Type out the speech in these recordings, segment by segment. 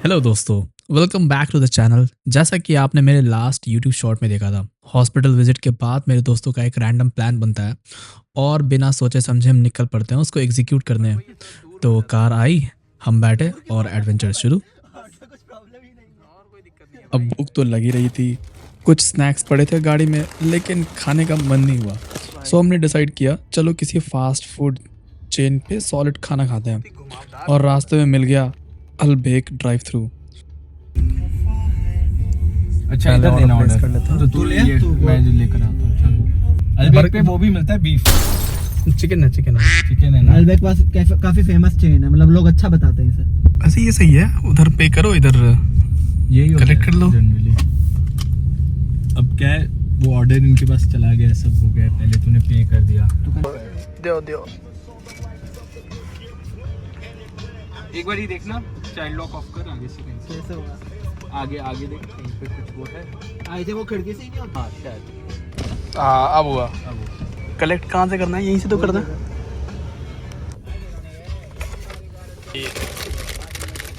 Hello दोस्तों, welcome back to the channel. जैसा कि आपने मेरे लास्ट यूट्यूब शॉर्ट में देखा था, हॉस्पिटल विजिट के बाद मेरे दोस्तों का एक रैंडम प्लान बनता है और बिना सोचे समझे हम निकल पड़ते हैं उसको एग्जीक्यूट करने। तो कार आई, हम बैठे और एडवेंचर शुरू। अब भूख तो लगी रही थी, कुछ स्नैक्स पड़े थे गाड़ी में, लेकिन खाने का मन नहीं हुआ। सो हमने डिसाइड किया चलो किसी फास्ट फूड चेन पे सॉलिड खाना खाते हैं और रास्ते में मिल गया अलबेक ड्राइव थ्रू। अच्छा इधर देना ऑर्डर तो तू ले आ, मैं जो लेकर आता हूँ। चल अलबेक पे वो भी मिलता है बीफ चिकन है ना। अल्बेक पास काफी फेमस चेन है, मतलब लोग अच्छा बताते हैं इसे। ऐसे ये सही है, उधर पे करो, इधर यही कलेक्ट कर लो। जनरली अब क्या है, वो ऑर्डर इनके पास चला गया, सब हो गया, पहले तूने पे कर दिया। दो एक बार ही देखना, चाइल्ड लॉक ऑफ कर, आगे से कहीं कैसे होगा? आगे देख, कहीं पे कुछ वो है। आए थे वो खिड़की से ही नहीं होता? हाँ शायद अब हुआ। कलेक्ट कहाँ से करना है? यहीं से तो करना है।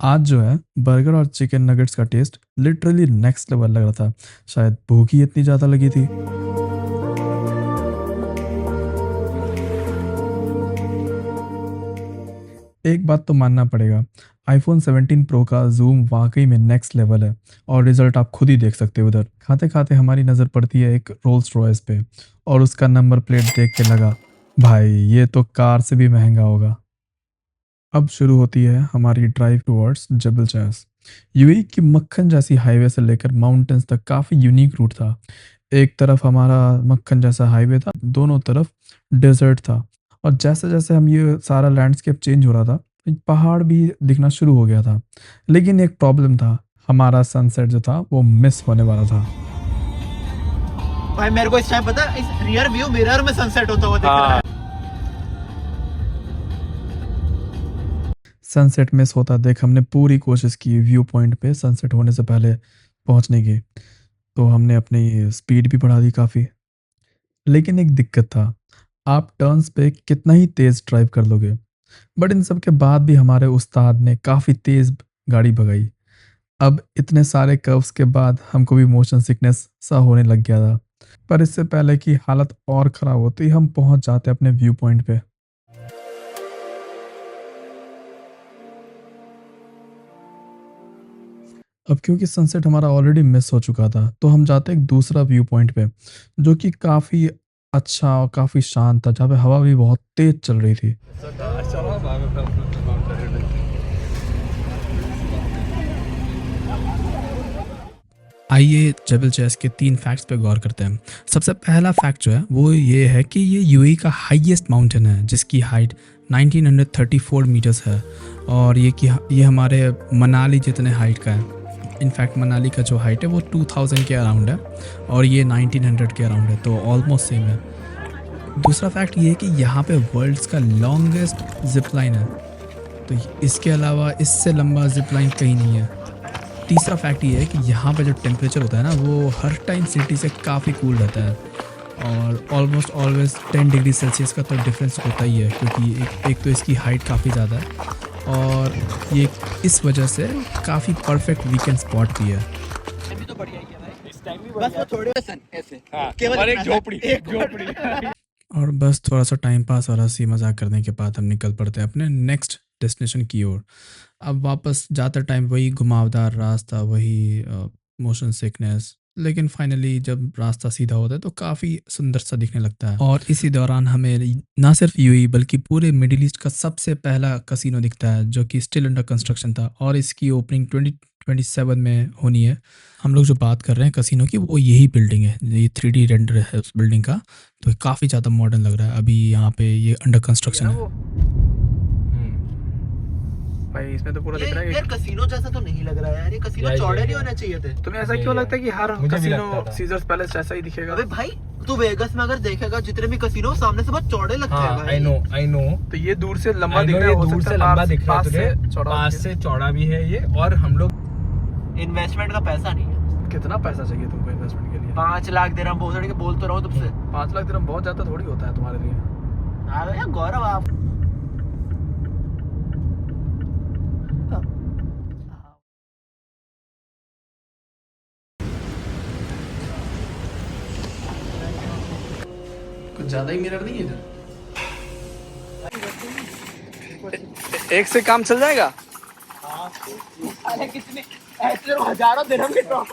आज जो है बर्गर और चिकन नगेट्स का टेस्ट लिटरली नेक्स्ट लेवल लग रहा था। शायद भूख ही इतनी ज़्यादा लगी थी। एक बात तो मानना पड़ेगा, आईफोन 17 प्रो का जूम वाकई में नेक्स्ट लेवल है और रिजल्ट आप खुद ही देख सकते हो। उधर खाते खाते हमारी नज़र पड़ती है एक रोल्स रॉयस पे और उसका नंबर प्लेट देख के लगा भाई ये तो कार से भी महंगा होगा। अब शुरू होती है हमारी ड्राइव टुवर्ड्स जबल चैस। यूएई की मक्खन जैसी हाईवे से लेकर माउंटेन्स तक काफ़ी यूनिक रूट था। एक तरफ हमारा मक्खन जैसा हाईवे था, दोनों तरफ डेजर्ट था और जैसे जैसे हम ये सारा लैंडस्केप चेंज हो रहा था, एक पहाड़ भी दिखना शुरू हो गया था। लेकिन एक प्रॉब्लम था, हमारा सनसेट जो था वो मिस होने वाला था। भाई मेरे को इस टाइम पता है, इस रियर व्यू मिरर में सनसेट होता हुआ दिख रहा है। सनसेट मिस होता देख हमने पूरी कोशिश की व्यू पॉइंट पे सनसेट होने से पहले पहुंचने की, तो हमने अपनी स्पीड भी बढ़ा दी काफ़ी। लेकिन एक दिक्कत था, आप टर्न्स पे कितना ही तेज़ ड्राइव कर लोगे। बट इन सब के बाद भी हमारे उस्ताद ने काफ़ी तेज़ गाड़ी भगाई। अब इतने सारे कर्व्स के बाद हमको भी मोशन सिकनेस सा होने लग गया था। पर इससे पहले कि हालत और ख़राब होती हम पहुंच जाते अपने व्यू पॉइंट पे। अब क्योंकि सनसेट हमारा ऑलरेडी मिस हो चुका था, तो हम जाते एक दूसरा व्यू पॉइंट पे जो कि काफ़ी अच्छा और काफ़ी शांत था, जहाँ पे हवा भी बहुत तेज़ चल रही थी। आइए जबल चेस के 3 फैक्ट्स पे गौर करते हैं। सबसे पहला फैक्ट जो है वो ये है कि ये यूएई का हाईएस्ट माउंटेन है जिसकी हाइट 1934 मीटर्स है और ये हमारे मनाली जितने हाइट का है। इनफैक्ट मनाली का जो हाइट है वो 2000 के अराउंड है और ये 1900 के अराउंड है, तो ऑलमोस्ट सेम है। दूसरा फैक्ट ये है कि यहाँ पे वर्ल्ड्स का लॉन्गेस्ट जिप लाइन है, तो इसके अलावा इससे लंबा जिप लाइन कहीं नहीं है। तीसरा फैक्ट ये है कि यहाँ पे जो टेम्परेचर होता है ना वो हर टाइम सिटी से काफ़ी कूल रहता है और ऑलमोस्ट ऑलवेज 10 डिग्री सेल्सियस का तो डिफरेंस होता ही है, क्योंकि एक तो इसकी हाइट काफ़ी ज़्यादा है और ये इस वजह से काफ़ी परफेक्ट वीकेंड स्पॉट भी है। अभी तो बढ़िया ही है भाई, इस टाइम भी बस वो थोड़े सन ऐसे केवल और एक झोपड़ी और बस थोड़ा सा टाइम पास और हंसी मजाक करने के बाद हम निकल पड़ते हैं अपने नेक्स्ट डेस्टिनेशन की ओर। अब वापस जाते टाइम वही घुमावदार रास्ता, वही मोशन सिकनेस, लेकिन फाइनली जब रास्ता सीधा होता है तो काफ़ी सुंदर सा दिखने लगता है। और इसी दौरान हमें ना सिर्फ यूएई बल्कि पूरे मिडिल ईस्ट का सबसे पहला कसिनो दिखता है जो कि स्टिल अंडर कंस्ट्रक्शन था और इसकी ओपनिंग 2027 में होनी है। हम लोग जो बात कर रहे हैं कसिनो की वो यही बिल्डिंग है, ये 3D रेंडर है उस बिल्डिंग का, तो काफ़ी ज़्यादा मॉडर्न लग रहा है। अभी यहाँ पे ये अंडर कंस्ट्रक्शन है। भाई इसमें तो पूरा दिख रहा है यार कसिनो जैसा तो नहीं लग रहा है यार, ये कसिनो चौड़े नहीं होने चाहिए थे। तुम्हें ऐसा क्यों लगता है कि हर मुझे भी कसिनो लगता था। सीजर्स पैलेस जैसा ही दिखेगा? अबे भाई तू वेगस में अगर देखेगा जितने भी कसिनो सामने से बहुत चौड़े लगते हैं भाई। आई नो तो ये दूर से लंबा दिख रहा है, हो दूर सकता से है लंबा दिख रहा है पास तुझे, से चौड़ा हो पास गया। से चौड़ा भी है ये, और हम लोग इन्वेस्टमेंट का पैसा नहीं है। कितना पैसा चाहिए तुमको इन्वेस्टमेंट के लिए? 5 लाख दिरहम बोल तो रहा हूँ तुमसे। 5 लाख दिरहम बहुत ज़्यादा थोड़ी होता है तुम्हारे लिए। अरे गौरव आप ज़्यादा ही मिरर नहीं है इधर। एक से काम चल जाएगा। अरे कितने ऐसे लोग हजारों दिरहम के टॉप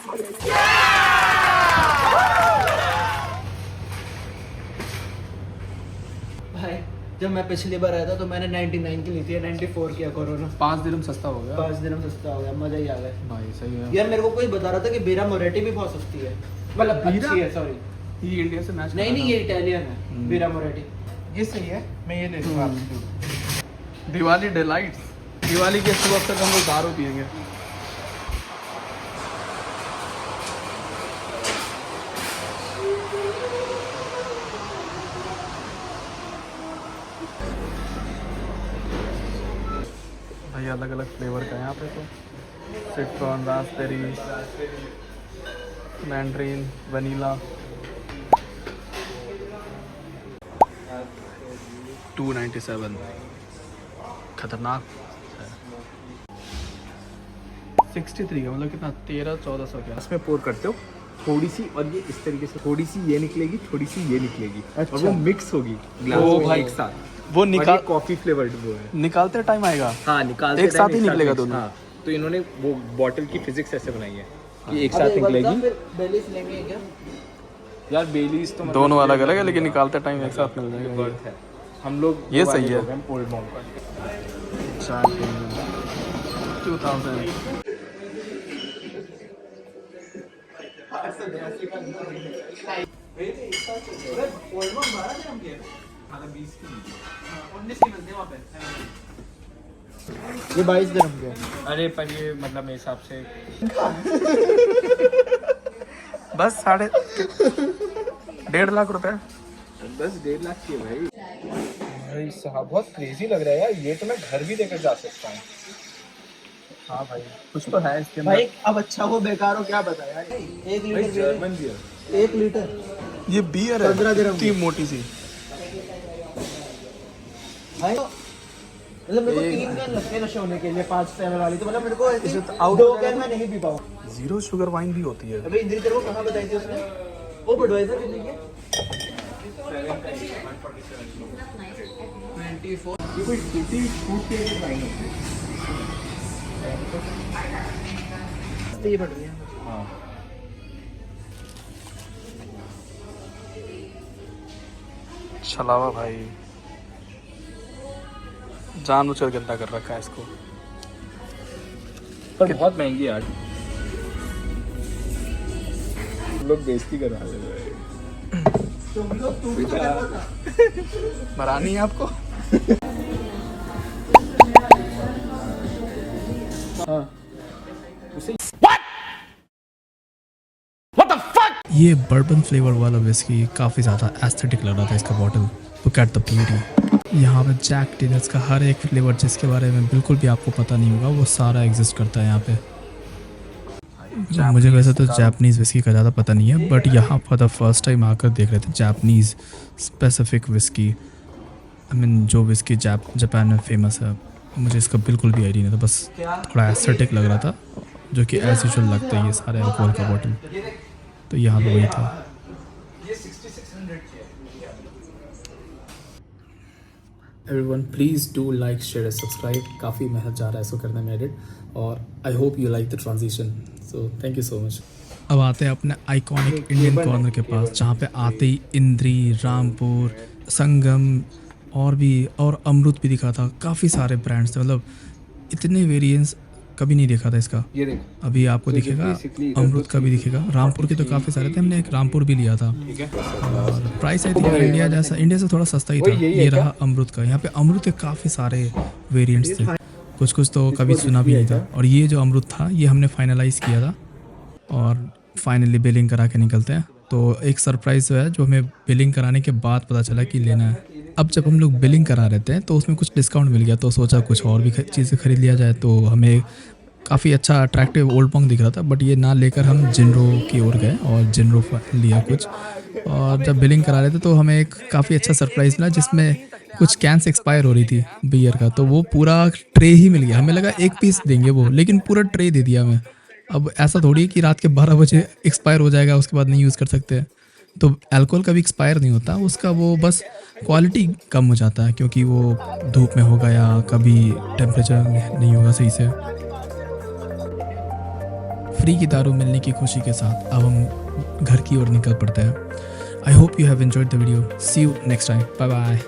भाई। जब मैं पिछली बार आया था तो मैंने 99 की ली थी, 94 किया कोरोना। 5 दिरहम सस्ता हो गया। 5 दिन में सस्ता हो गया, मजा ही आ गया भाई सही है यार। मेरे को कोई बता रहा था कि बेरा मोरेटी भी बहुत सस्ती है, मतलब अच्छी है। सॉरी ये इंडिया से मैच नहीं ये इटालियन है बेरा मोरेटी। ये सही है, मैं ये ले लूँगा। दिवाली डिलाइट्स, दिवाली के सुबह तक हम लोग दारू पियेंगे। भाई अलग अलग फ्लेवर का है यहाँ पे तो, सिट्रॉन, रास्पबेरी, मैंड्रीन, वनीला। 297 खतरनाक है। 63 का मतलब कितना, 13-1400 क्या। इसमें पोर करते हो थोड़ी सी, और ये इस तरीके से थोड़ी सी ये निकलेगी, थोड़ी सी ये निकलेगी, और वो मिक्स होगी ग्लास ओ में भाई, एक साथ। वो निकाल कॉफी फ्लेवर्ड वो है। निकालते टाइम आएगा। हाँ निकालते एक साथ time ही निकलेगा mix। दोनों। हाँ, तो इन्होंने वो बॉटल की फिजिक्स ऐसे बनाई है कि एक साथ निकलेगी। बेलिस लेंगे क्या? यार बेलीज तो दोनों अलग अलग है लेकिन निकालते टाइम एक साथ मिल जाएगा। बर्थ है। हम लोग ये सही है। ओल्ड मॉन्क का 2000 ये 22 दिरहम के। अरे पर ये मतलब मेरे हिसाब से बस 1.5 लाख रुपए। बस 1.5 लाख की है भाई। भाई साहब बहुत क्रेजी लग रहा है यार, ये तो मैं घर भी लेकर जा सकता हूँ। हाँ भाई कुछ तो है इसके अंदर। भाई अब अच्छा हो बेकार हो क्या पता यार। 1 भाई लीटर जर्मन बियर। 1 लीटर ये बियर है 15 दिरहम इतनी मोटी सी। भाई मतलब मेरे को 3 कैन लगते हैं नशे होने के लिए, 5 ml वाली। तो मतलब मेरे को ऐसे इसे तो out 2 हो कैन मैं नहीं पी पाऊँ। 0 शुगर वाइन भी होती है। अबे इंद्री तेरे को कहाँ बताई थी उसने? वो बडवाइजर कितने की है? 24। ये कोई टूटी फूट के वाइन होती है। ये बढ़ रही है। हाँ छलावा भाई, जानबूझकर गंदा कर रखा है इसको। पर बहुत महंगी यार। लोग बेइज्जती करवा रहे हैं। तुम लोग तू भी तो मरानी है आपको। हाँ ये बर्बन फ्लेवर वाला विस्की काफ़ी ज़्यादा एस्थेटिक लग रहा था इसका bottle. Look at the beauty. यहाँ पे जैक डेनियल्स का हर एक फ्लेवर जिसके बारे में बिल्कुल भी आपको पता नहीं होगा वो सारा एग्जिस्ट करता है यहाँ पे। मुझे वैसे तो जापानीज़ विस्की का ज़्यादा पता नहीं है, बट यहाँ फॉर द फर्स्ट टाइम आकर देख रहे थे Japanese specific whisky. I mean जो विस्की जापान में फेमस है, मुझे इसका बिल्कुल भी आइडिया नहीं था। बस थोड़ा एस्थेटिक लग रहा था, जो कि एज यूजुअल लगता है ये सारे अल्कोहल का बॉटल। तो यहाँ पे वही था। Everyone please do like share subscribe. काफ़ी मेहनत जा रहा है इसको करने में एडिट, और आई hope you like the transition, so thank you so much. अब आते हैं अपने आइकॉनिक इंडियन कॉर्नर के पास, जहाँ पे आते ही इंद्री, रामपुर, संगम और अमृत भी दिखा था। काफ़ी सारे ब्रांड्स थे, मतलब इतने वेरिएंट्स कभी नहीं देखा था इसका। ये देख अभी आपको दिखेगा, अमृत का भी दिखेगा। रामपुर के तो काफ़ी सारे थे, हमने एक रामपुर भी लिया था। ठीक है। और प्राइस आई थिंक इंडिया से थोड़ा सस्ता ही था। ये रहा अमृत का। यहाँ पे अमृत के काफ़ी सारे वेरिएंट्स थे, कुछ तो कभी सुना भी नहीं था। और ये जो अमृत था ये हमने फाइनलाइज किया था, और फाइनली बिलिंग करा के निकलते हैं। तो एक सरप्राइज़ जो है, जो हमें बिलिंग कराने के बाद पता चला कि लेना है। अब जब हम लोग बिलिंग करा रहे थे तो उसमें कुछ डिस्काउंट मिल गया, तो सोचा कुछ और भी चीज़ें खरीद लिया जाए। तो हमें काफ़ी अच्छा अट्रैक्टिव ओल्ड पॉन्ग दिख रहा था, बट ये ना लेकर हम जिनरो की ओर गए और जिनरो लिया कुछ। और जब बिलिंग करा रहे थे तो हमें एक काफ़ी अच्छा सरप्राइज़ मिला, जिसमें कुछ कैंस एक्सपायर हो रही थी बियर का। तो वो पूरा ट्रे ही मिल गया। हमें लगा एक पीस देंगे वो, लेकिन पूरा ट्रे दे दिया हमें। अब ऐसा थोड़ी है कि रात के 12 बजे एक्सपायर हो जाएगा, उसके बाद नहीं यूज़ कर सकते। तो अल्कोहल कभी एक्सपायर नहीं होता, उसका वो बस क्वालिटी कम हो जाता है क्योंकि वो धूप में होगा या कभी टेम्परेचर नहीं होगा सही से। फ्री की दारू मिलने की खुशी के साथ अब हम घर की ओर निकल पड़ते हैं। I hope you have enjoyed the video. See you next time. Bye bye.